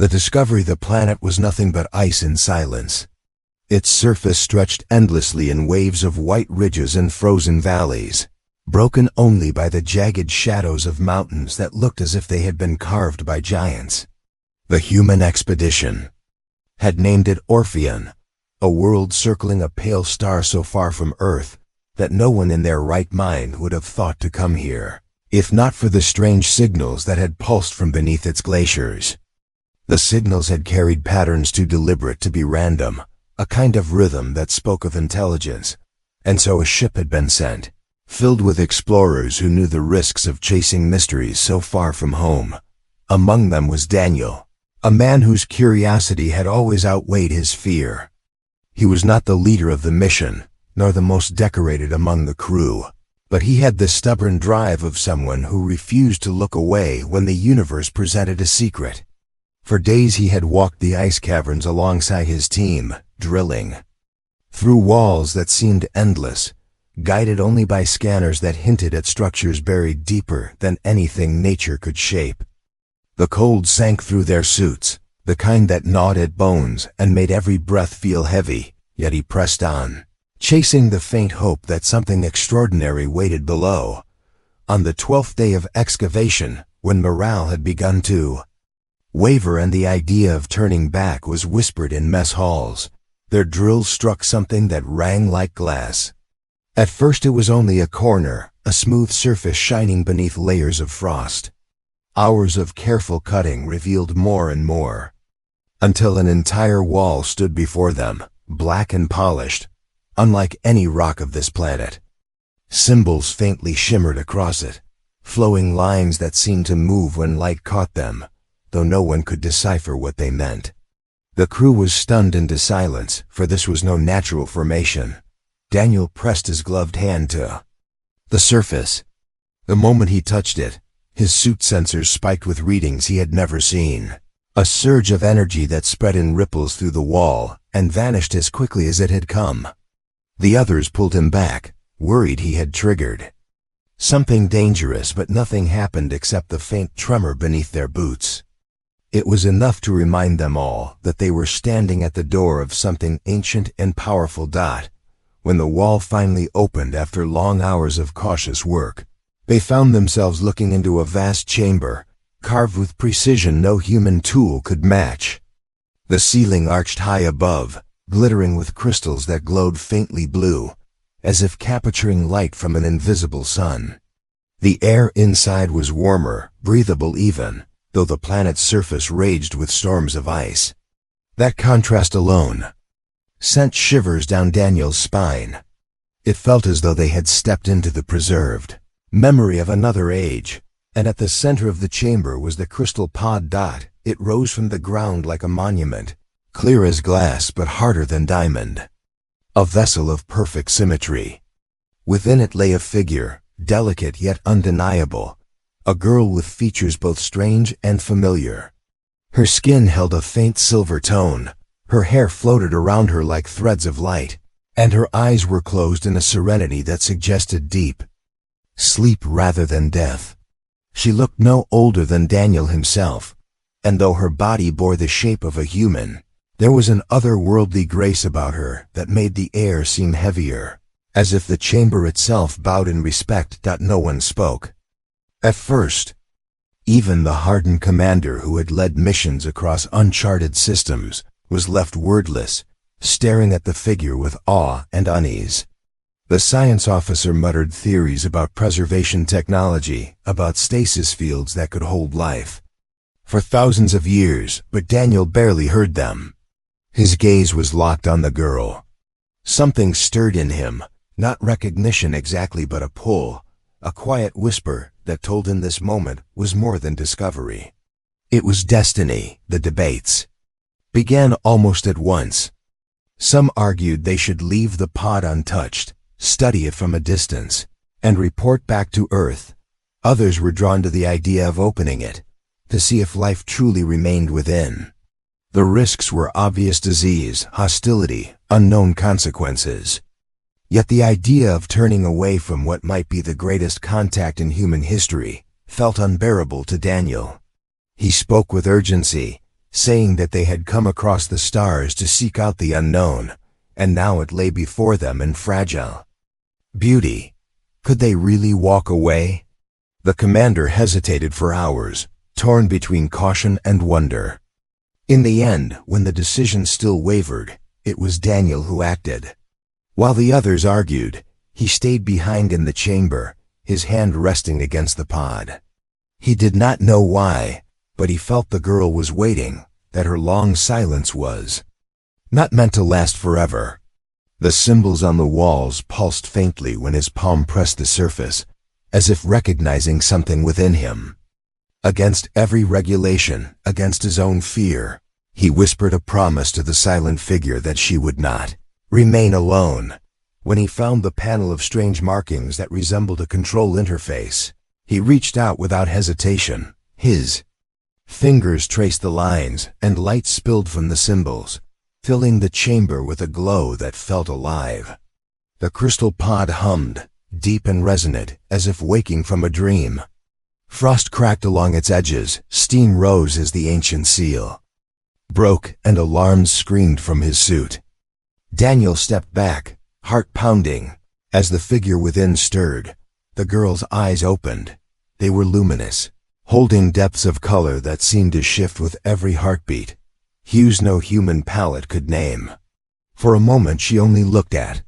The discovery the planet was nothing but ice and silence. Its surface stretched endlessly in waves of white ridges and frozen valleys, broken only by the jagged shadows of mountains that looked as if they had been carved by giants. The human expedition had named it Orpheon, a world circling a pale star so far from Earth that no one in their right mind would have thought to come here, if not for the strange signals that had pulsed from beneath its glaciers. The signals had carried patterns too deliberate to be random, a kind of rhythm that spoke of intelligence, and so a ship had been sent, filled with explorers who knew the risks of chasing mysteries so far from home. Among them was Daniel, a man whose curiosity had always outweighed his fear. He was not the leader of the mission, nor the most decorated among the crew, but he had the stubborn drive of someone who refused to look away when the universe presented a secret. For days he had walked the ice caverns alongside his team, drilling through walls that seemed endless, guided only by scanners that hinted at structures buried deeper than anything nature could shape. The cold sank through their suits, the kind that gnawed at bones and made every breath feel heavy, yet he pressed on, chasing the faint hope that something extraordinary waited below. On the 12th day of excavation, when morale had begun to waver and the idea of turning back was whispered in mess halls, their drills struck something that rang like glass. At first it was only a corner, a smooth surface shining beneath layers of frost. Hours of careful cutting revealed more and more, until an entire wall stood before them, black and polished, unlike any rock of this planet. Symbols faintly shimmered across it, flowing lines that seemed to move when light caught them, though no one could decipher what they meant. The crew was stunned into silence, for this was no natural formation. Daniel pressed his gloved hand to the surface. The moment he touched it, his suit sensors spiked with readings he had never seen. A surge of energy that spread in ripples through the wall and vanished as quickly as it had come. The others pulled him back, worried he had triggered something dangerous, but nothing happened except the faint tremor beneath their boots. It was enough to remind them all that they were standing at the door of something ancient and powerful. When the wall finally opened after long hours of cautious work, they found themselves looking into a vast chamber, carved with precision no human tool could match. The ceiling arched high above, glittering with crystals that glowed faintly blue, as if capturing light from an invisible sun. The air inside was warmer, breathable even, though the planet's surface raged with storms of ice. That contrast alone sent shivers down Daniel's spine. It felt as though they had stepped into the preserved memory of another age, and at the center of the chamber was the crystal pod. It rose from the ground like a monument, clear as glass but harder than diamond. A vessel of perfect symmetry. Within it lay a figure, delicate yet undeniable, a girl with features both strange and familiar. Her skin held a faint silver tone, her hair floated around her like threads of light, and her eyes were closed in a serenity that suggested deep sleep rather than death. She looked no older than Daniel himself, and though her body bore the shape of a human, there was an otherworldly grace about her that made the air seem heavier, as if the chamber itself bowed in respect. No one spoke. At first, even the hardened commander who had led missions across uncharted systems was left wordless, staring at the figure with awe and unease. The science officer muttered theories about preservation technology, about stasis fields that could hold life for thousands of years, but Daniel barely heard them. His gaze was locked on the girl. Something stirred in him, not recognition exactly, but a pull, a quiet whisper that told him this moment was more than discovery. It was destiny. The debates began almost at once. Some argued they should leave the pod untouched, study it from a distance, and report back to Earth. Others were drawn to the idea of opening it, to see if life truly remained within. The risks were obvious: disease, hostility, unknown consequences. Yet the idea of turning away from what might be the greatest contact in human history felt unbearable to Daniel. He spoke with urgency, saying that they had come across the stars to seek out the unknown, and now it lay before them in fragile beauty. Could they really walk away? The commander hesitated for hours, torn between caution and wonder. In the end, when the decision still wavered, it was Daniel who acted. While the others argued, he stayed behind in the chamber, his hand resting against the pod. He did not know why, but he felt the girl was waiting, that her long silence was not meant to last forever. The symbols on the walls pulsed faintly when his palm pressed the surface, as if recognizing something within him. Against every regulation, against his own fear, he whispered a promise to the silent figure that she would not remain alone. When he found the panel of strange markings that resembled a control interface, he reached out without hesitation. His fingers traced the lines, and light spilled from the symbols, filling the chamber with a glow that felt alive. The crystal pod hummed, deep and resonant, as if waking from a dream. Frost cracked along its edges, steam rose as the ancient seal broke, and alarms screamed from his suit. Daniel stepped back, heart pounding. As the figure within stirred, the girl's eyes opened. They were luminous, holding depths of color that seemed to shift with every heartbeat, hues no human palate could name. For a moment she only looked at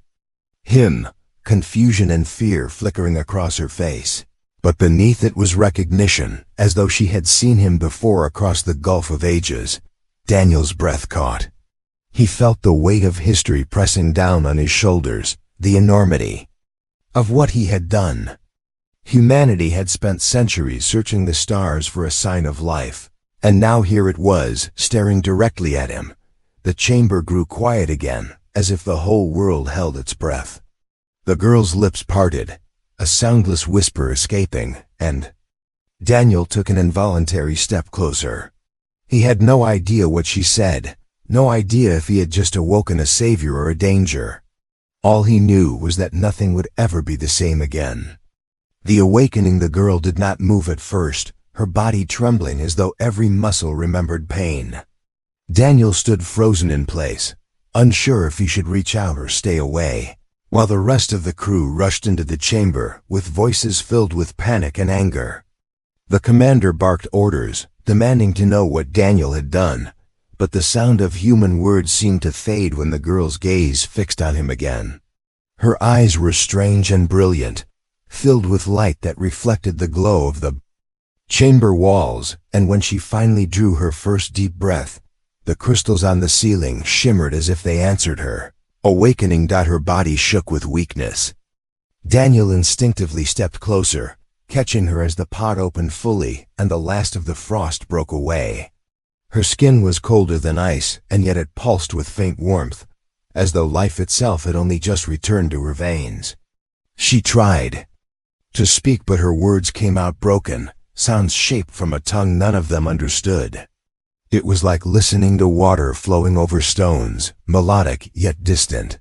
him, confusion and fear flickering across her face. But beneath it was recognition, as though she had seen him before across the gulf of ages. Daniel's breath caught. He felt the weight of history pressing down on his shoulders, the enormity of what he had done. Humanity had spent centuries searching the stars for a sign of life, and now here it was, staring directly at him. The chamber grew quiet again, as if the whole world held its breath. The girl's lips parted, a soundless whisper escaping, and Daniel took an involuntary step closer. He had no idea what she said, no idea if he had just awoken a savior or a danger. All he knew was that nothing would ever be the same again. The awakening the girl did not move at first, her body trembling as though every muscle remembered pain. Daniel stood frozen in place, unsure if he should reach out or stay away, while the rest of the crew rushed into the chamber with voices filled with panic and anger. The commander barked orders, demanding to know what Daniel had done, but the sound of human words seemed to fade when the girl's gaze fixed on him again. Her eyes were strange and brilliant, filled with light that reflected the glow of the chamber walls, and when she finally drew her first deep breath, the crystals on the ceiling shimmered as if they answered her. Awakening, her body shook with weakness. Daniel instinctively stepped closer, catching her as the pod opened fully and the last of the frost broke away. Her skin was colder than ice, and yet it pulsed with faint warmth, as though life itself had only just returned to her veins. She tried to speak, but her words came out broken, sounds shaped from a tongue none of them understood. It was like listening to water flowing over stones, melodic yet distant.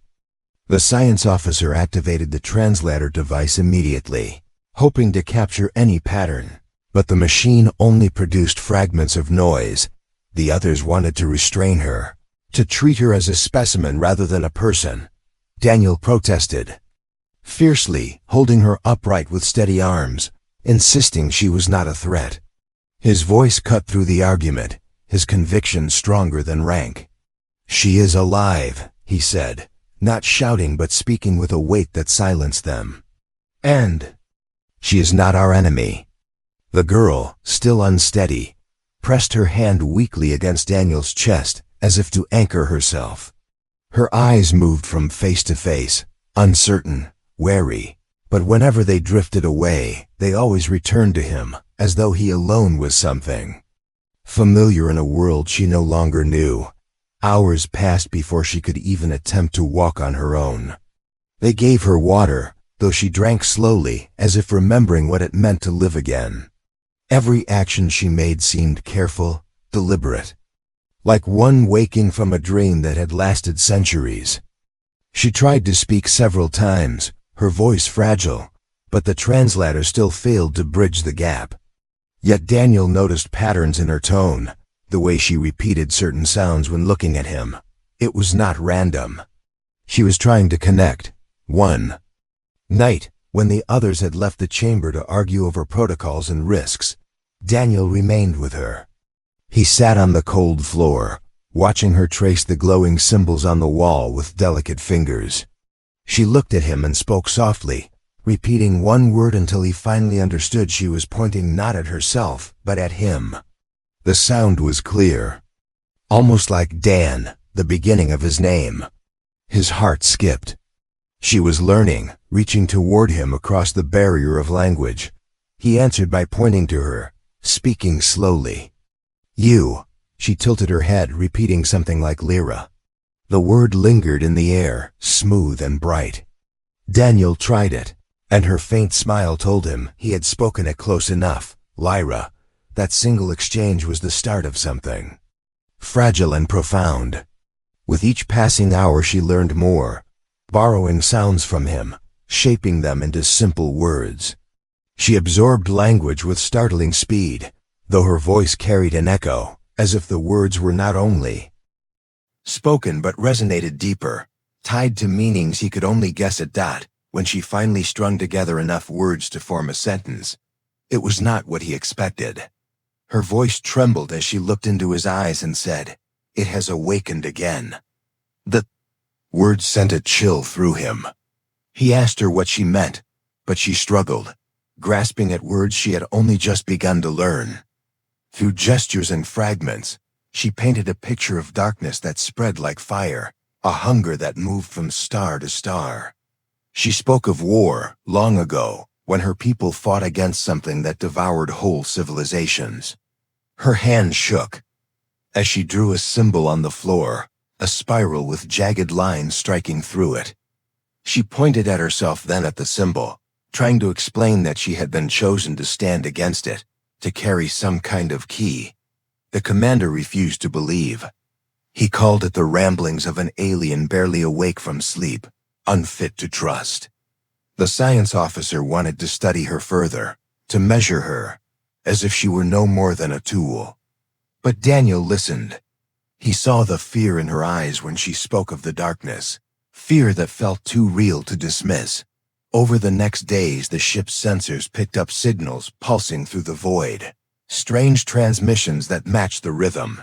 The science officer activated the translator device immediately, hoping to capture any pattern, but the machine only produced fragments of noise. The others wanted to restrain her, to treat her as a specimen rather than a person. Daniel protested fiercely, holding her upright with steady arms, insisting she was not a threat. His voice cut through the argument, his conviction stronger than rank. "She is alive," he said, not shouting but speaking with a weight that silenced them. "And she is not our enemy." The girl, still unsteady, pressed her hand weakly against Daniel's chest, as if to anchor herself. Her eyes moved from face to face, uncertain, wary, but whenever they drifted away, they always returned to him, as though he alone was something familiar in a world she no longer knew. Hours passed before she could even attempt to walk on her own. They gave her water, though she drank slowly, as if remembering what it meant to live again. Every action she made seemed careful, deliberate, like one waking from a dream that had lasted centuries. She tried to speak several times, her voice fragile, but the translator still failed to bridge the gap. Yet Daniel noticed patterns in her tone, the way she repeated certain sounds when looking at him. It was not random. She was trying to connect. One night, when the others had left the chamber to argue over protocols and risks, Daniel remained with her. He sat on the cold floor, watching her trace the glowing symbols on the wall with delicate fingers. She looked at him and spoke softly, repeating one word until he finally understood she was pointing not at herself, but at him. The sound was clear, almost like Dan, the beginning of his name. His heart skipped. She was learning, reaching toward him across the barrier of language. He answered by pointing to her, speaking slowly. You. She tilted her head, repeating something like Lyra. The word lingered in the air, smooth and bright. Daniel tried it, and her faint smile told him he had spoken it close enough. Lyra. That single exchange was the start of something fragile and profound. With each passing hour she learned more, borrowing sounds from him, shaping them into simple words. She absorbed language with startling speed, though her voice carried an echo, as if the words were not only spoken but resonated deeper, tied to meanings he could only guess at. When she finally strung together enough words to form a sentence, it was not what he expected. Her voice trembled as she looked into his eyes and said, "It has awakened again." The words sent a chill through him. He asked her what she meant, but she struggled, grasping at words she had only just begun to learn. Through gestures and fragments, she painted a picture of darkness that spread like fire, a hunger that moved from star to star. She spoke of war, long ago, when her people fought against something that devoured whole civilizations. Her hand shook as she drew a symbol on the floor, a spiral with jagged lines striking through it. She pointed at herself, then at the symbol, trying to explain that she had been chosen to stand against it, to carry some kind of key. The commander refused to believe. He called it the ramblings of an alien barely awake from sleep, unfit to trust. The science officer wanted to study her further, to measure her, as if she were no more than a tool. But Daniel listened. He saw the fear in her eyes when she spoke of the darkness, fear that felt too real to dismiss. Over the next days, the ship's sensors picked up signals pulsing through the void, strange transmissions that matched the rhythm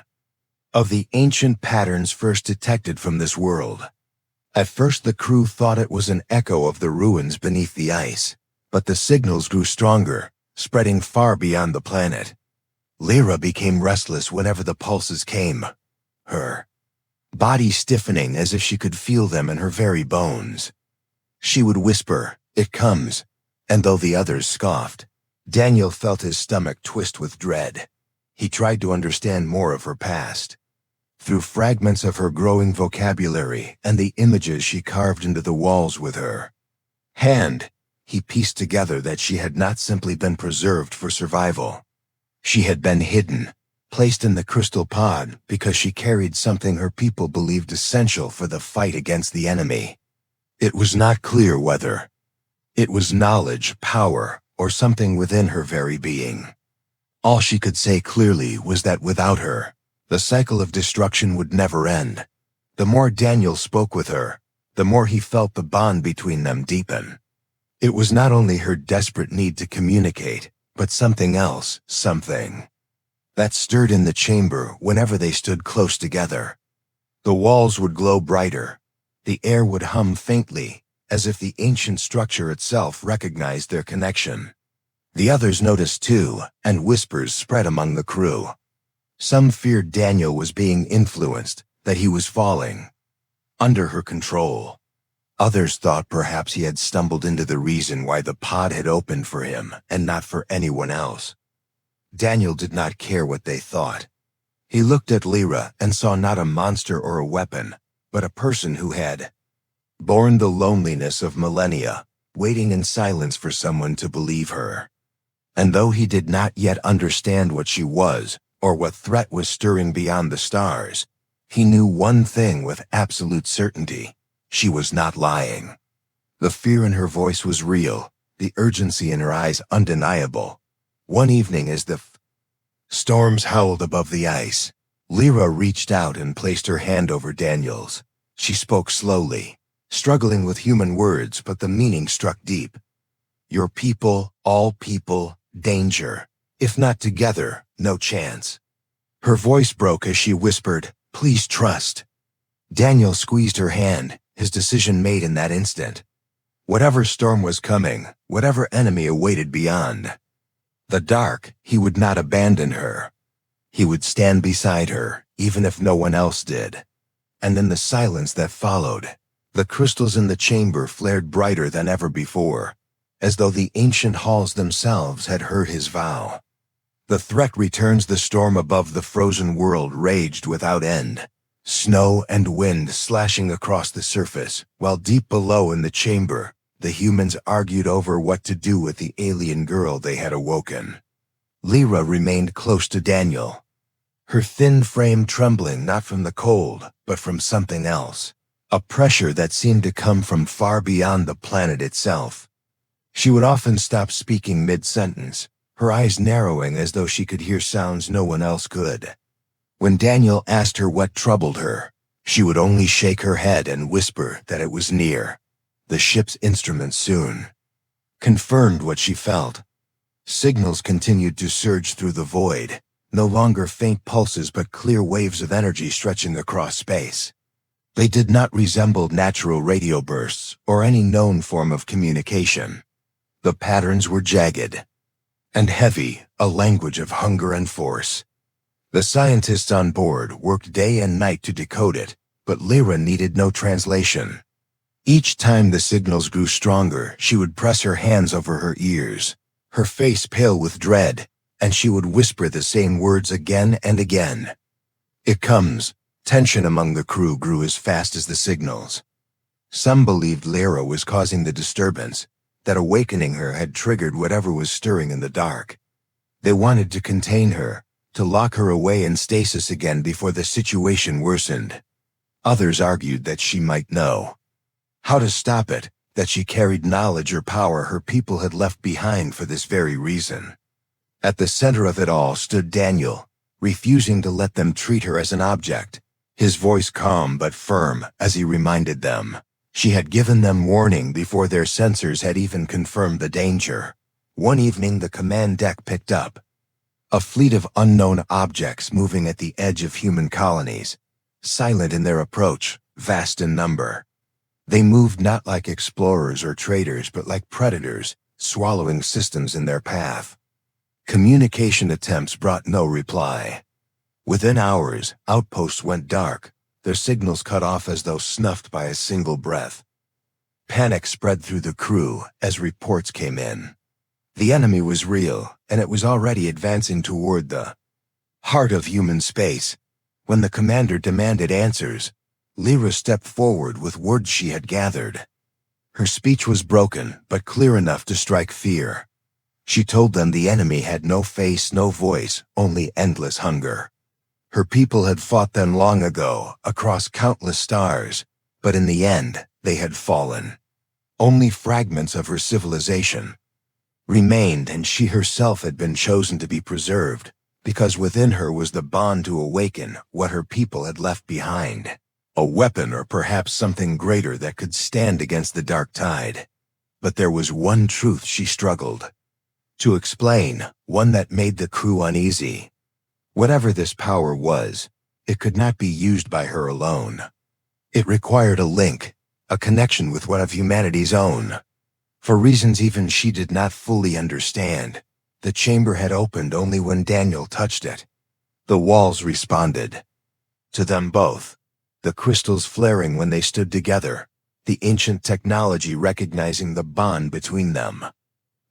of the ancient patterns first detected from this world. At first the crew thought it was an echo of the ruins beneath the ice, but the signals grew stronger, spreading far beyond the planet. Lyra became restless whenever the pulses came, her body stiffening as if she could feel them in her very bones. She would whisper, "It comes," and though the others scoffed, Daniel felt his stomach twist with dread. He tried to understand more of her past, through fragments of her growing vocabulary and the images she carved into the walls with her hand. He pieced together that she had not simply been preserved for survival. She had been hidden, placed in the crystal pod because she carried something her people believed essential for the fight against the enemy. It was not clear whether it was knowledge, power, or something within her very being. All she could say clearly was that without her, the cycle of destruction would never end. The more Daniel spoke with her, the more he felt the bond between them deepen. It was not only her desperate need to communicate, but something else, something that stirred in the chamber whenever they stood close together. The walls would glow brighter, the air would hum faintly, as if the ancient structure itself recognized their connection. The others noticed too, and whispers spread among the crew. Some feared Daniel was being influenced, that he was falling under her control. Others thought perhaps he had stumbled into the reason why the pod had opened for him and not for anyone else. Daniel did not care what they thought. He looked at Lyra and saw not a monster or a weapon, but a person who had borne the loneliness of millennia, waiting in silence for someone to believe her. And though he did not yet understand what she was, or what threat was stirring beyond the stars, he knew one thing with absolute certainty: she was not lying. The fear in her voice was real, the urgency in her eyes undeniable. One evening as the storms howled above the ice, Lyra reached out and placed her hand over Daniel's. She spoke slowly, struggling with human words, but the meaning struck deep. Your people, all people, danger. If not together, no chance. Her voice broke as she whispered, please trust. Daniel squeezed her hand, his decision made in that instant. Whatever storm was coming, whatever enemy awaited beyond the dark, he would not abandon her. He would stand beside her, even if no one else did. And in the silence that followed, the crystals in the chamber flared brighter than ever before, as though the ancient halls themselves had heard his vow. The threat returns. The storm above the frozen world raged without end, snow and wind slashing across the surface, while deep below in the chamber, the humans argued over what to do with the alien girl they had awoken. Lyra remained close to Daniel, her thin frame trembling not from the cold, but from something else, a pressure that seemed to come from far beyond the planet itself. She would often stop speaking mid-sentence, her eyes narrowing as though she could hear sounds no one else could. When Daniel asked her what troubled her, she would only shake her head and whisper that it was near. The ship's instruments soon confirmed what she felt. Signals continued to surge through the void, no longer faint pulses but clear waves of energy stretching across space. They did not resemble natural radio bursts or any known form of communication. The patterns were jagged and heavy, a language of hunger and force. The scientists on board worked day and night to decode it, but Lyra needed no translation. Each time the signals grew stronger, she would press her hands over her ears, her face pale with dread, and she would whisper the same words again and again. It comes. Tension among the crew grew as fast as the signals. Some believed Lyra was causing the disturbance, that awakening her had triggered whatever was stirring in the dark. They wanted to contain her, to lock her away in stasis again before the situation worsened. Others argued that she might know how to stop it, that she carried knowledge or power her people had left behind for this very reason. At the center of it all stood Daniel, refusing to let them treat her as an object, his voice calm but firm as he reminded them. She had given them warning before their sensors had even confirmed the danger. One evening the command deck picked up a fleet of unknown objects moving at the edge of human colonies, silent in their approach, vast in number. They moved not like explorers or traders but like predators, swallowing systems in their path. Communication attempts brought no reply. Within hours, outposts went dark, their signals cut off as though snuffed by a single breath. Panic spread through the crew as reports came in. The enemy was real, and it was already advancing toward the heart of human space. When the commander demanded answers, Lyra stepped forward with words she had gathered. Her speech was broken, but clear enough to strike fear. She told them the enemy had no face, no voice, only endless hunger. Her people had fought them long ago, across countless stars, but in the end, they had fallen. Only fragments of her civilization remained, and she herself had been chosen to be preserved, because within her was the bond to awaken what her people had left behind. A weapon or perhaps something greater that could stand against the dark tide. But there was one truth she struggled to explain, one that made the crew uneasy. Whatever this power was, it could not be used by her alone. It required a link, a connection with one of humanity's own. For reasons even she did not fully understand, the chamber had opened only when Daniel touched it. The walls responded to them both, the crystals flaring when they stood together, the ancient technology recognizing the bond between them.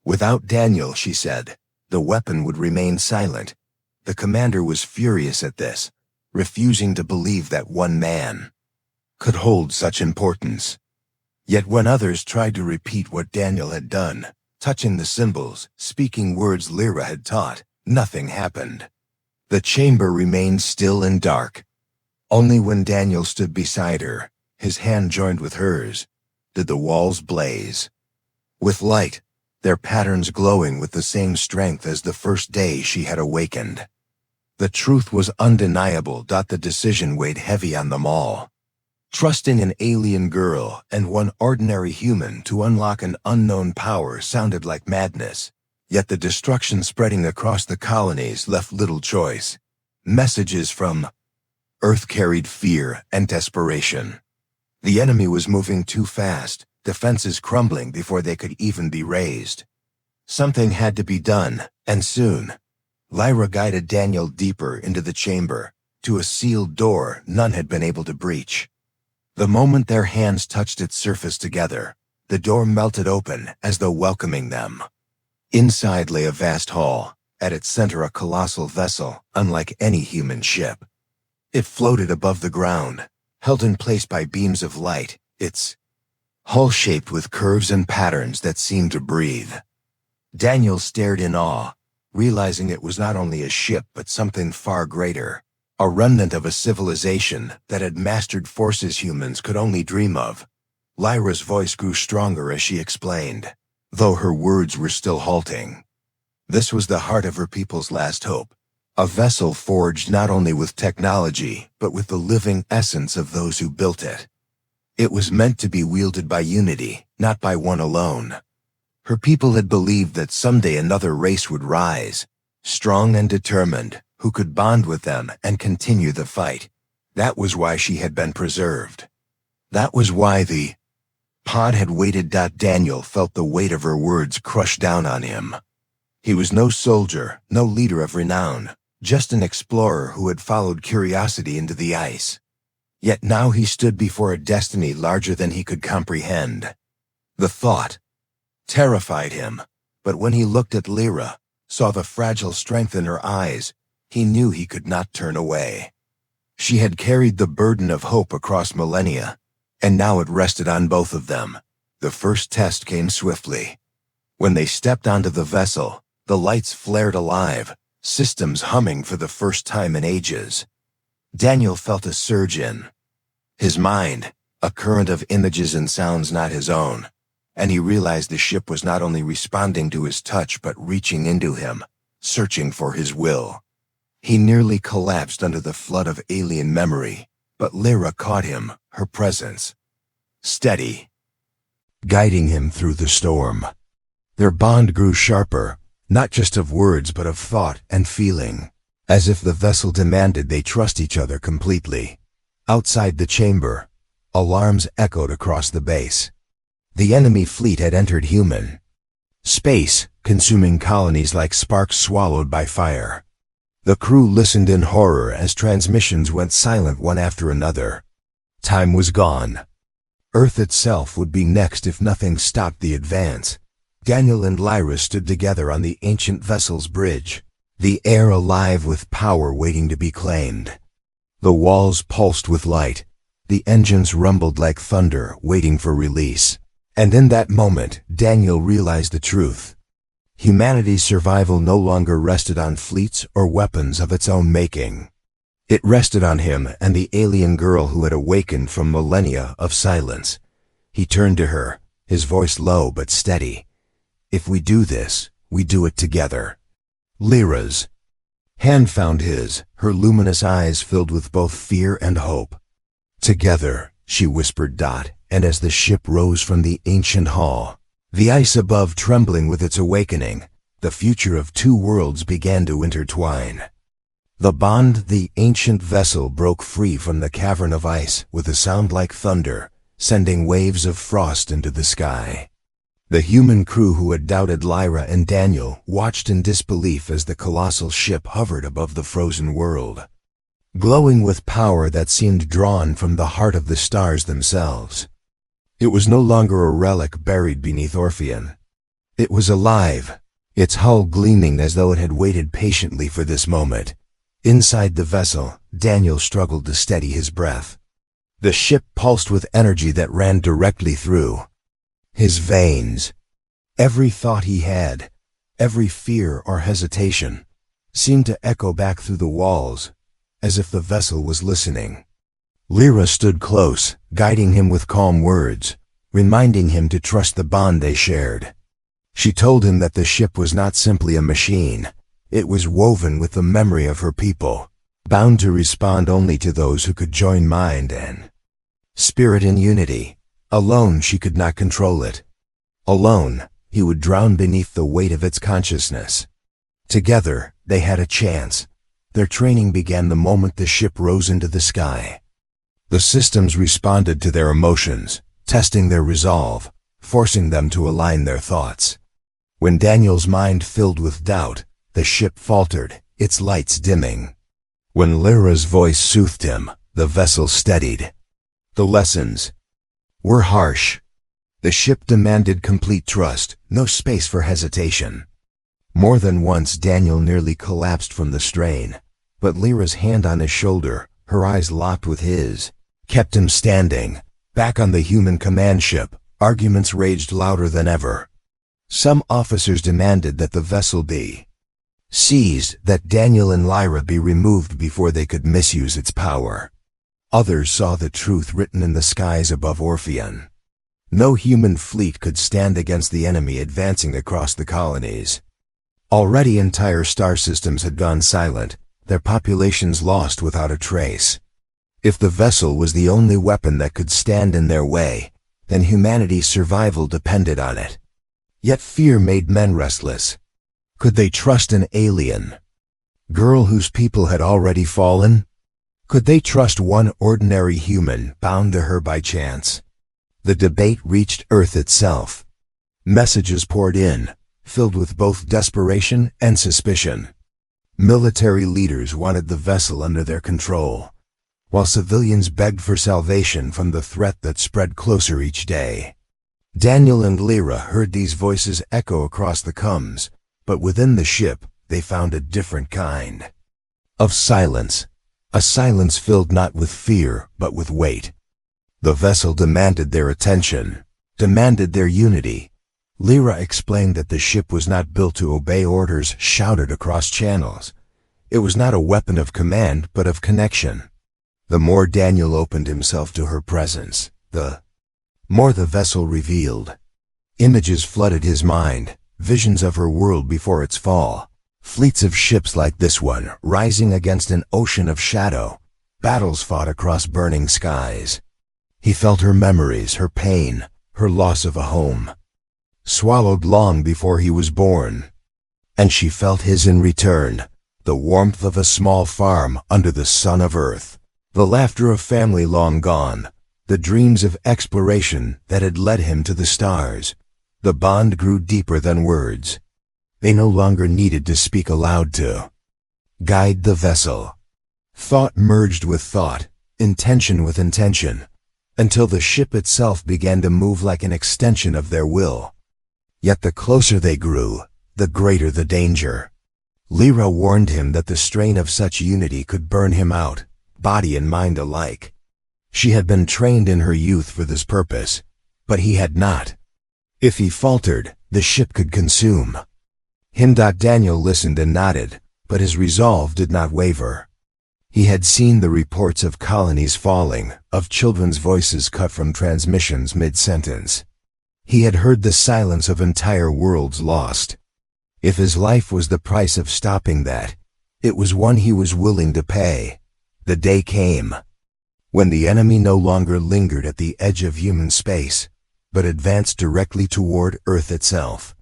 Without Daniel, she said, the weapon would remain silent. The commander was furious at this, refusing to believe that one man could hold such importance. Yet when others tried to repeat what Daniel had done, touching the symbols, speaking words Lyra had taught, nothing happened. The chamber remained still and dark. Only when Daniel stood beside her, his hand joined with hers, did the walls blaze with light, their patterns glowing with the same strength as the first day she had awakened. The truth was undeniable. The decision weighed heavy on them all. Trusting an alien girl and one ordinary human to unlock an unknown power sounded like madness. Yet the destruction spreading across the colonies left little choice. Messages from Earth carried fear and desperation. The enemy was moving too fast, defenses crumbling before they could even be raised. Something had to be done, and soon. Lyra guided Daniel deeper into the chamber, to a sealed door none had been able to breach. The moment their hands touched its surface together, the door melted open as though welcoming them. Inside lay a vast hall, at its center a colossal vessel, unlike any human ship. It floated above the ground, held in place by beams of light, its hull shaped with curves and patterns that seemed to breathe. Daniel stared in awe, realizing it was not only a ship but something far greater, a remnant of a civilization that had mastered forces humans could only dream of. Lyra's voice grew stronger as she explained, though her words were still halting. This was the heart of her people's last hope, a vessel forged not only with technology but with the living essence of those who built it. It was meant to be wielded by unity, not by one alone. Her people had believed that someday another race would rise, strong and determined, who could bond with them and continue the fight. That was why she had been preserved. That was why the pod had waited. Daniel felt the weight of her words crush down on him. He was no soldier, no leader of renown, just an explorer who had followed curiosity into the ice. Yet now he stood before a destiny larger than he could comprehend. The thought terrified him, but when he looked at Lyra, saw the fragile strength in her eyes, he knew he could not turn away. She had carried the burden of hope across millennia, and now it rested on both of them. The first test came swiftly. When they stepped onto the vessel, the lights flared alive, systems humming for the first time in ages. Daniel felt a surge in his mind, a current of images and sounds not his own, and he realized the ship was not only responding to his touch but reaching into him, searching for his will. He nearly collapsed under the flood of alien memory, but Lyra caught him, her presence steady, guiding him through the storm. Their bond grew sharper, not just of words but of thought and feeling, as if the vessel demanded they trust each other completely. Outside the chamber, alarms echoed across the base. The enemy fleet had entered human space, consuming colonies like sparks swallowed by fire. The crew listened in horror as transmissions went silent one after another. Time was gone. Earth itself would be next if nothing stopped the advance. Daniel and Lyra stood together on the ancient vessel's bridge, the air alive with power waiting to be claimed. The walls pulsed with light, the engines rumbled like thunder waiting for release. And in that moment, Daniel realized the truth. Humanity's survival no longer rested on fleets or weapons of its own making. It rested on him and the alien girl who had awakened from millennia of silence. He turned to her, his voice low but steady. "If we do this, we do it together." Lyra's hand found his, her luminous eyes filled with both fear and hope. "Together," she whispered. And as the ship rose from the ancient hall, the ice above trembling with its awakening, the future of two worlds began to intertwine. The bond, the ancient vessel broke free from the cavern of ice with a sound like thunder, sending waves of frost into the sky. The human crew who had doubted Lyra and Daniel watched in disbelief as the colossal ship hovered above the frozen world, glowing with power that seemed drawn from the heart of the stars themselves. It was no longer a relic buried beneath Orpheon. It was alive, its hull gleaming as though it had waited patiently for this moment. Inside the vessel, Daniel struggled to steady his breath. The ship pulsed with energy that ran directly through his veins. Every thought he had, every fear or hesitation, seemed to echo back through the walls, as if the vessel was listening. Lyra stood close, guiding him with calm words, reminding him to trust the bond they shared. She told him that the ship was not simply a machine, It was woven with the memory of her people, bound to respond only to those who could join mind and spirit in unity. Alone she could not control it. Alone, he would drown beneath the weight of its consciousness. Together, they had a chance. Their training began the moment the ship rose into the sky. The systems responded to their emotions, testing their resolve, forcing them to align their thoughts. When Daniel's mind filled with doubt, the ship faltered, its lights dimming. When Lyra's voice soothed him, the vessel steadied. The lessons were harsh. The ship demanded complete trust, no space for hesitation. More than once Daniel nearly collapsed from the strain, but Lyra's hand on his shoulder, her eyes locked with his, kept him standing. Back on the human command ship, arguments raged louder than ever. Some officers demanded that the vessel be seized, that Daniel and Lyra be removed before they could misuse its power. Others saw the truth written in the skies above Orpheon. No human fleet could stand against the enemy advancing across the colonies. Already entire star systems had gone silent, their populations lost without a trace. If the vessel was the only weapon that could stand in their way, then humanity's survival depended on it. Yet fear made men restless. Could they trust an alien girl whose people had already fallen? Could they trust one ordinary human bound to her by chance? The debate reached Earth itself. Messages poured in, filled with both desperation and suspicion. Military leaders wanted the vessel under their control, while civilians begged for salvation from the threat that spread closer each day. Daniel and Lyra heard these voices echo across the comms, but within the ship they found a different kind of silence, a silence filled not with fear but with weight. The vessel demanded their attention, demanded their unity. Lyra explained that the ship was not built to obey orders shouted across channels. It was not a weapon of command but of connection. The more Daniel opened himself to her presence, the more the vessel revealed. Images flooded his mind, visions of her world before its fall. Fleets of ships like this one, rising against an ocean of shadow. Battles fought across burning skies. He felt her memories, her pain, her loss of a home, swallowed long before he was born. And she felt his in return, the warmth of a small farm under the sun of Earth, the laughter of family long gone, the dreams of exploration that had led him to the stars. The bond grew deeper than words. They no longer needed to speak aloud to guide the vessel. Thought merged with thought, intention with intention, until the ship itself began to move like an extension of their will. Yet the closer they grew, the greater the danger. Lyra warned him that the strain of such unity could burn him out, body and mind alike. She had been trained in her youth for this purpose, but he had not. If he faltered, the ship could consume him. Daniel listened and nodded, but his resolve did not waver. He had seen the reports of colonies falling, of children's voices cut from transmissions mid-sentence. He had heard the silence of entire worlds lost. If his life was the price of stopping that, it was one he was willing to pay. The day came when the enemy no longer lingered at the edge of human space, but advanced directly toward Earth itself.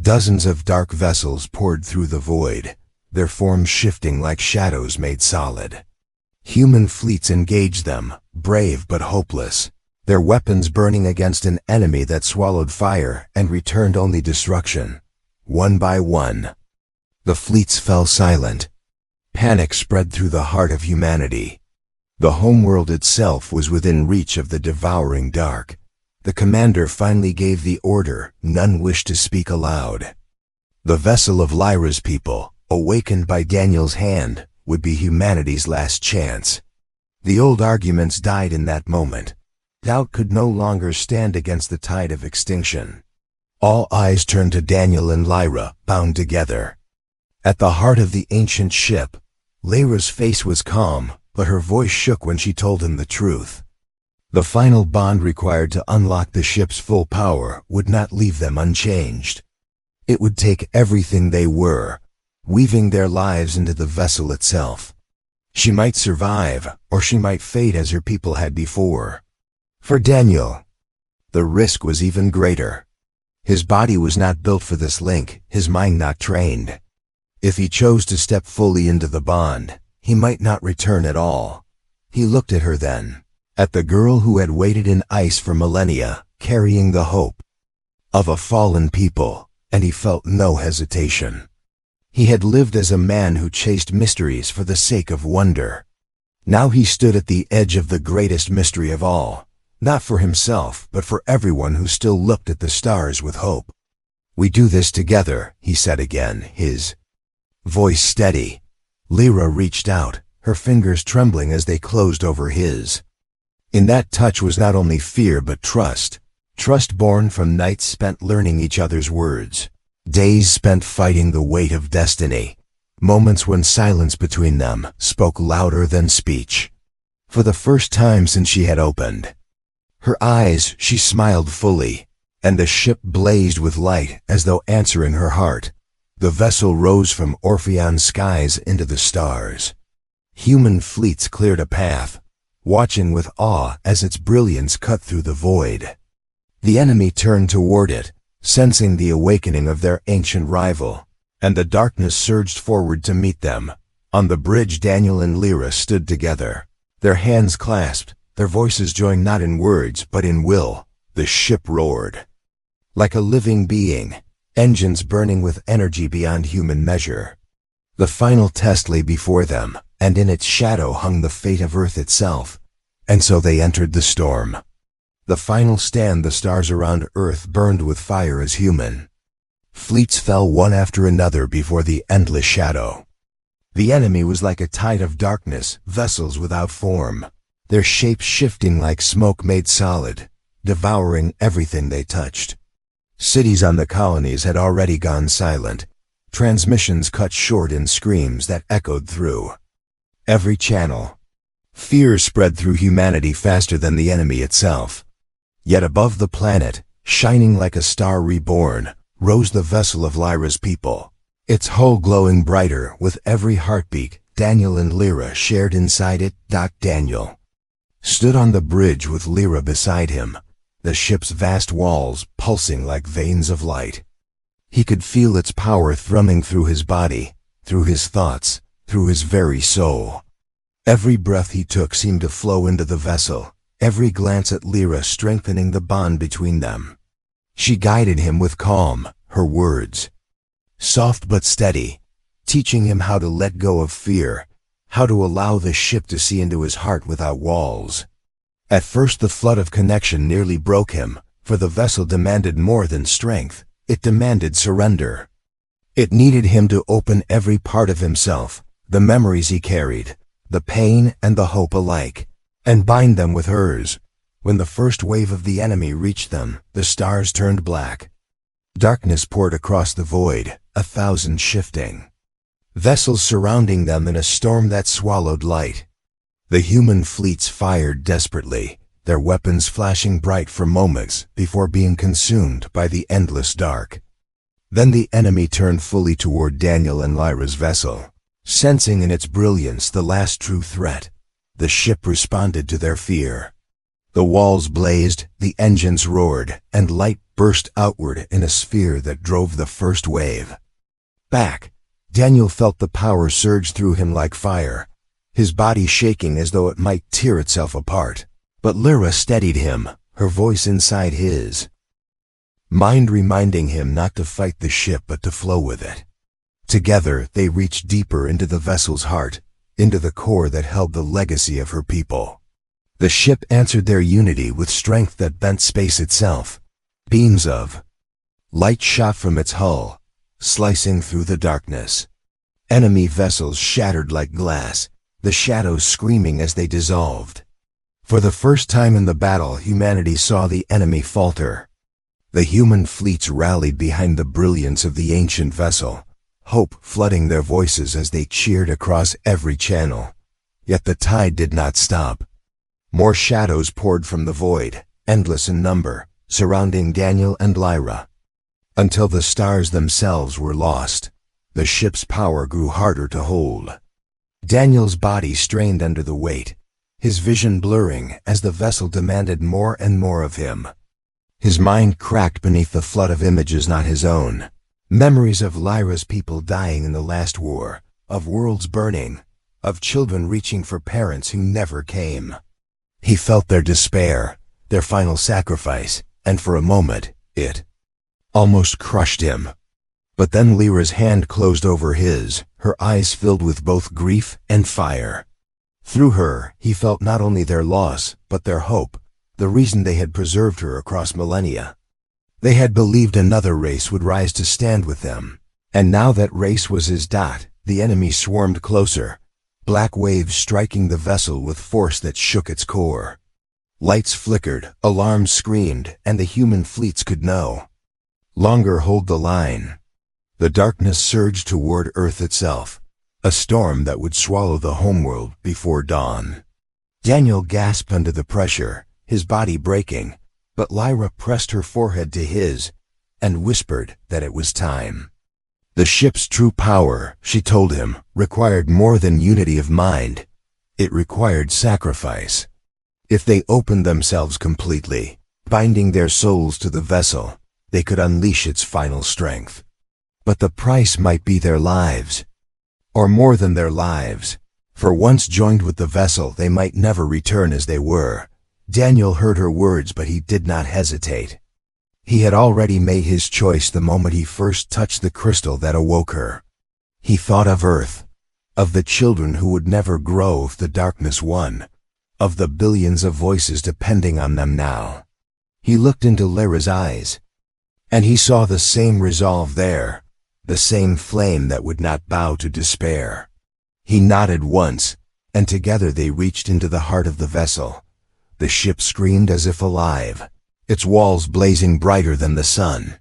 Dozens of dark vessels poured through the void, their forms shifting like shadows made solid. Human fleets engaged them, brave but hopeless, their weapons burning against an enemy that swallowed fire and returned only destruction. One by one, the fleets fell silent. Panic spread through the heart of humanity. The homeworld itself was within reach of the devouring dark. The commander finally gave the order. None wished to speak aloud. The vessel of Lyra's people, awakened by Daniel's hand, would be humanity's last chance. The old arguments died in that moment. Doubt could no longer stand against the tide of extinction. All eyes turned to Daniel and Lyra, bound together. At the heart of the ancient ship, Lyra's face was calm, but her voice shook when she told him the truth. The final bond required to unlock the ship's full power would not leave them unchanged. It would take everything they were, weaving their lives into the vessel itself. She might survive, or she might fade as her people had before. For Daniel, the risk was even greater. His body was not built for this link, his mind not trained. If he chose to step fully into the bond, he might not return at all. He looked at her then, at the girl who had waited in ice for millennia, carrying the hope of a fallen people, and he felt no hesitation. He had lived as a man who chased mysteries for the sake of wonder. Now he stood at the edge of the greatest mystery of all, not for himself, but for everyone who still looked at the stars with hope. "We do this together," he said again, his voice steady. Lyra reached out, her fingers trembling as they closed over his. In that touch was not only fear but trust. Trust born from nights spent learning each other's words. Days spent fighting the weight of destiny. Moments when silence between them spoke louder than speech. For the first time since she had opened her eyes, she smiled fully, and the ship blazed with light as though answering her heart. The vessel rose from Orpheon skies into the stars. Human fleets cleared a path, watching with awe as its brilliance cut through the void. The enemy turned toward it, sensing the awakening of their ancient rival, and the darkness surged forward to meet them. On the bridge, Daniel and Lyra stood together, their hands clasped, their voices joined not in words but in will. The ship roared like a living being, engines burning with energy beyond human measure. The final test lay before them, and in its shadow hung the fate of Earth itself. And so they entered the storm. The final stand. The stars around Earth burned with fire as human fleets fell one after another before the endless shadow. The enemy was like a tide of darkness, vessels without form, their shapes shifting like smoke made solid, devouring everything they touched. Cities on the colonies had already gone silent, transmissions cut short in screams that echoed through every channel. Fear spread through humanity faster than the enemy itself. Yet above the planet, shining like a star reborn, rose the vessel of Lyra's people, its hull glowing brighter with every heartbeat. Daniel and Lyra shared inside it. Daniel stood on the bridge with Lyra beside him, the ship's vast walls pulsing like veins of light. He could feel its power thrumming through his body, through his thoughts, through his very soul. Every breath he took seemed to flow into the vessel, every glance at Lyra strengthening the bond between them. She guided him with calm, her words soft but steady, teaching him how to let go of fear, how to allow the ship to see into his heart without walls. At first the flood of connection nearly broke him, for the vessel demanded more than strength. It demanded surrender. It needed him to open every part of himself, the memories he carried, the pain and the hope alike, and bind them with hers. When the first wave of the enemy reached them, the stars turned black. Darkness poured across the void, 1,000 shifting vessels surrounding them in a storm that swallowed light. The human fleets fired desperately, their weapons flashing bright for moments before being consumed by the endless dark. Then the enemy turned fully toward Daniel and Lyra's vessel, sensing in its brilliance the last true threat. The ship responded to their fear. The walls blazed, the engines roared, and light burst outward in a sphere that drove the first wave. Back, Daniel felt the power surge through him like fire, his body shaking as though it might tear itself apart. But Lyra steadied him, her voice inside his mind reminding him not to fight the ship but to flow with it. Together they reached deeper into the vessel's heart, into the core that held the legacy of her people. The ship answered their unity with strength that bent space itself. Beams of light shot from its hull, slicing through the darkness. Enemy vessels shattered like glass, the shadows screaming as they dissolved. For the first time in the battle, humanity saw the enemy falter. The human fleets rallied behind the brilliance of the ancient vessel, hope flooding their voices as they cheered across every channel. Yet the tide did not stop. More shadows poured from the void, endless in number, surrounding Daniel and Lyra, until the stars themselves were lost. The ship's power grew harder to hold. Daniel's body strained under the weight, his vision blurring as the vessel demanded more and more of him. His mind cracked beneath the flood of images not his own. Memories of Lyra's people dying in the last war, of worlds burning, of children reaching for parents who never came. He felt their despair, their final sacrifice, and for a moment, it almost crushed him. But then Lyra's hand closed over his, her eyes filled with both grief and fire. Through her, he felt not only their loss, but their hope, the reason they had preserved her across millennia. They had believed another race would rise to stand with them. And now that race was his dot, the enemy swarmed closer, black waves striking the vessel with force that shook its core. Lights flickered, alarms screamed, and the human fleets could no longer hold the line. The darkness surged toward Earth itself, a storm that would swallow the homeworld before dawn. Daniel gasped under the pressure, his body breaking, but Lyra pressed her forehead to his and whispered that it was time. The ship's true power, she told him, required more than unity of mind. It required sacrifice. If they opened themselves completely, binding their souls to the vessel, they could unleash its final strength. But the price might be their lives. Or more than their lives. For once joined with the vessel, they might never return as they were. Daniel heard her words, but he did not hesitate. He had already made his choice the moment he first touched the crystal that awoke her. He thought of Earth, of the children who would never grow if the darkness won, of the billions of voices depending on them now. He looked into Lyra's eyes, and he saw the same resolve there, the same flame that would not bow to despair. He nodded once, and together they reached into the heart of the vessel. The ship screamed as if alive, its walls blazing brighter than the sun.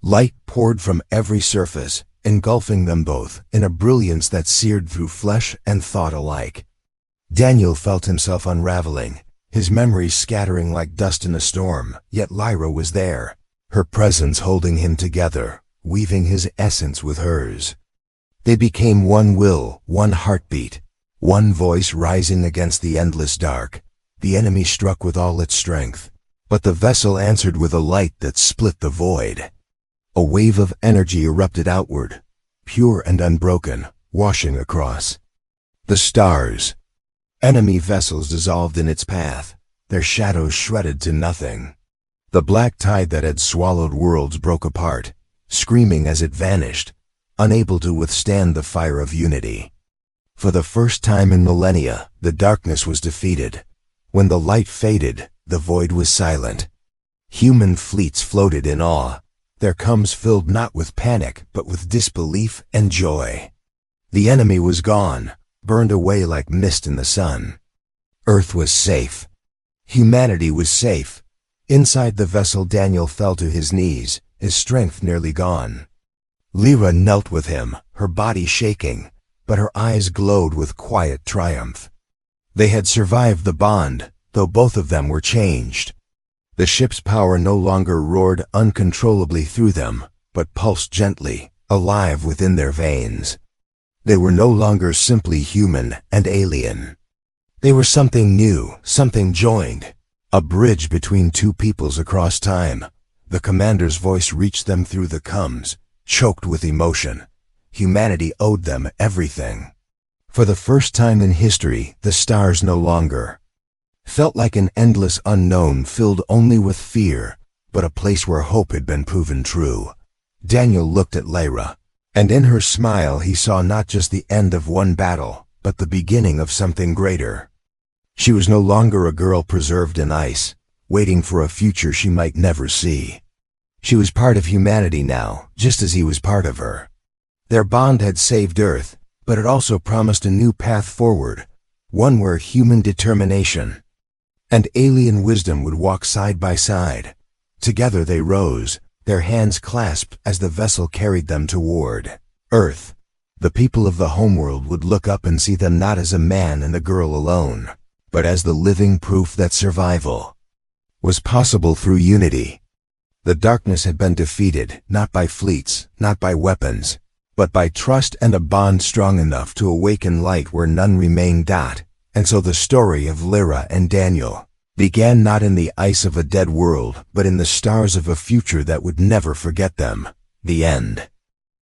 Light poured from every surface, engulfing them both in a brilliance that seared through flesh and thought alike. Daniel felt himself unraveling, his memories scattering like dust in a storm, yet Lyra was there, her presence holding him together, weaving his essence with hers. They became one will, one heartbeat, one voice rising against the endless dark. The enemy struck with all its strength, but the vessel answered with a light that split the void. A wave of energy erupted outward, pure and unbroken, washing across the stars. Enemy vessels dissolved in its path, their shadows shredded to nothing. The black tide that had swallowed worlds broke apart, screaming as it vanished, unable to withstand the fire of unity. For the first time in millennia, the darkness was defeated. When the light faded, the void was silent. Human fleets floated in awe, their combs filled not with panic but with disbelief and joy. The enemy was gone, burned away like mist in the sun. Earth was safe. Humanity was safe. Inside the vessel, Daniel fell to his knees, his strength nearly gone. Lyra knelt with him, her body shaking, but her eyes glowed with quiet triumph. They had survived the bond, though both of them were changed. The ship's power no longer roared uncontrollably through them, but pulsed gently, alive within their veins. They were no longer simply human and alien. They were something new, something joined, a bridge between two peoples across time. The commander's voice reached them through the combs, choked with emotion. Humanity owed them everything. For the first time in history, the stars no longer felt like an endless unknown filled only with fear, but a place where hope had been proven true. Daniel looked at Lyra, and in her smile he saw not just the end of one battle, but the beginning of something greater. She was no longer a girl preserved in ice, waiting for a future she might never see. She was part of humanity now, just as he was part of her. Their bond had saved Earth, but it also promised a new path forward, one where human determination and alien wisdom would walk side by side. Together they rose, their hands clasped as the vessel carried them toward Earth. The people of the homeworld would look up and see them not as a man and a girl alone, but as the living proof that survival was possible through unity. The darkness had been defeated, not by fleets, not by weapons, but by trust and a bond strong enough to awaken light where none remained. And so the story of Lyra and Daniel began not in the ice of a dead world, but in the stars of a future that would never forget them. The end.